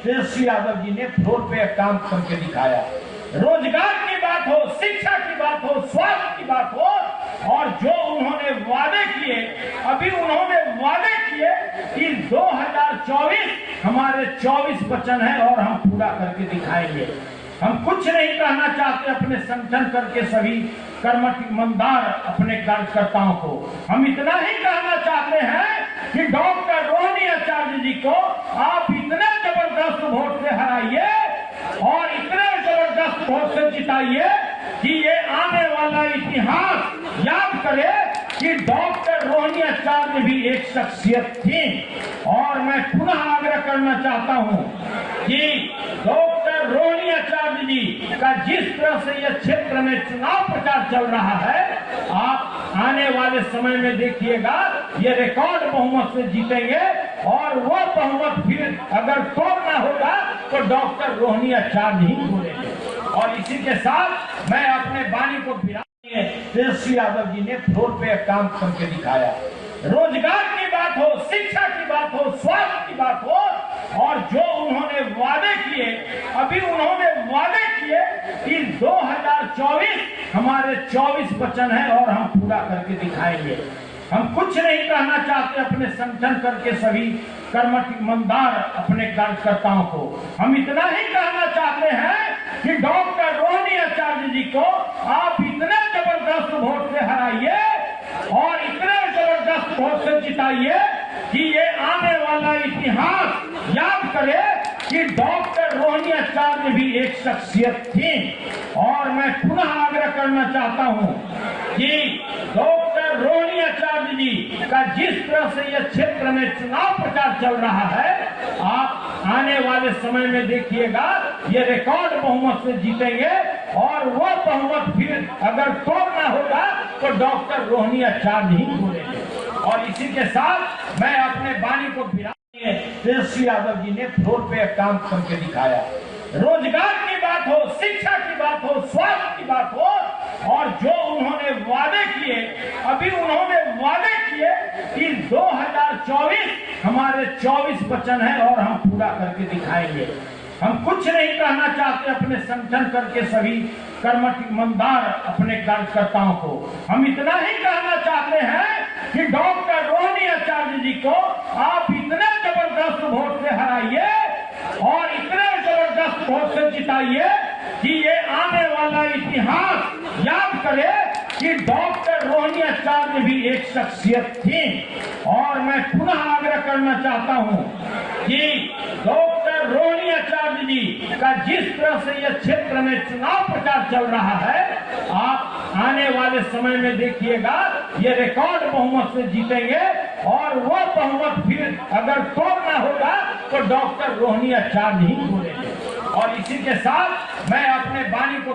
तेजस्वी यादव जी ने फ्लोर पे काम करके दिखाया। रोजगार की बात हो, शिक्षा की बात हो, स्वास्थ्य की बात हो, और जो उन्होंने वादे किए, अभी उन्होंने वादे किए कि 2024 हमारे 24 वचन है और हम पूरा करके दिखाएंगे। हम कुछ नहीं कहना चाहते अपने संगठन करके सभी कर्मठ ईमानदार अपने कार्यकर्ताओं को। हम इतना ही कहना चाहते हैं कि डॉक्टर रोहिणी आचार्य जी को आप इतने जबरदस्त वोट से हराइए और इतने जबरदस्त वोट से जिताइए कि ये आने वाला इतिहास याद करे कि डॉक्टर रोहिणी आचार्य भी एक शख्सियत थी। और मैं पुनः आग्रह करना चाहता हूं कि डॉक्टर रोहिणी आचार्य जी का जिस तरह से यह क्षेत्र में चुनाव प्रचार चल रहा है, आप आने वाले समय में देखिएगा ये रिकॉर्ड बहुमत से जीतेंगे और वो बहुमत फिर अगर तोड़ना होगा तो डॉक्टर रोहिणी आचार्य ही तोड़ेंगे। और इसी के साथ मैं अपने वाणी को तेजस्वी यादव जी ने फ्लोर पे काम करके दिखाया। रोजगार की बात हो, शिक्षा की बात हो, स्वास्थ्य की बात हो, और जो उन्होंने वादे किए, अभी उन्होंने वादे किए कि 2024 हमारे 24 वचन है और हम पूरा करके दिखाएंगे। हम कुछ नहीं कहना चाहते अपने संगठन करके सभी कर्मठ ईमानदार अपने कार्यकर्ताओं को। हम इतना ही कहना चाहते हैं कि डॉक्टर रोहिणी आचार्य जी को आप इतने जबरदस्त वोट से हराइए और इतने जबरदस्त वोट से जिताइए कि ये आने वाला इतिहास याद करे कि डॉक्टर रोहिणी आचार्य भी एक शख्सियत थी। और मैं पुनः आग्रह करना चाहता हूं कि डॉक्टर रोहिणी आचार्य जी का जिस तरह से यह क्षेत्र में चुनाव प्रचार चल रहा है, आप आने वाले समय में देखिएगा ये रिकॉर्ड बहुमत से जीतेंगे और वो बहुमत फिर अगर तोड़ना होगा तो डॉक्टर रोहिणी आचार्य ही तोड़ेंगे। और इसी के साथ मैं अपने वाणी को तेजस्वी यादव जी ने फ्लोर पे काम करके दिखाया। रोजगार की बात हो, शिक्षा की बात हो, स्वास्थ्य की बात हो, और जो उन्होंने वादे किए, अभी उन्होंने वादे किए कि 2024 हमारे 24 वचन है और हम पूरा करके दिखाएंगे। हम कुछ नहीं कहना चाहते अपने संगठन करके सभी कर्मठ ईमानदार अपने कार्यकर्ताओं को। हम इतना ही कहना चाहते हैं कि डॉक्टर रोहिणी आचार्य जी को आप इतने जबरदस्त वोट से हराइए और इतने जबरदस्त वोट से जिताइए कि ये आने वाला इतिहास याद करे कि डॉक्टर रोहिणी आचार्य भी एक शख्सियत थी। और मैं पुनः आग्रह करना चाहता हूं कि डॉक्टर रोहिणी आचार्य जी का जिस तरह से यह क्षेत्र में चुनाव प्रचार चल रहा है, आप आने वाले समय में देखिएगा ये रिकॉर्ड बहुमत से जीतेंगे और वो बहुमत फिर अगर तोड़ना होगा तो डॉक्टर रोहिणी आचार्य ही तोड़ेंगे। और इसी के साथ मैं अपने वाणी को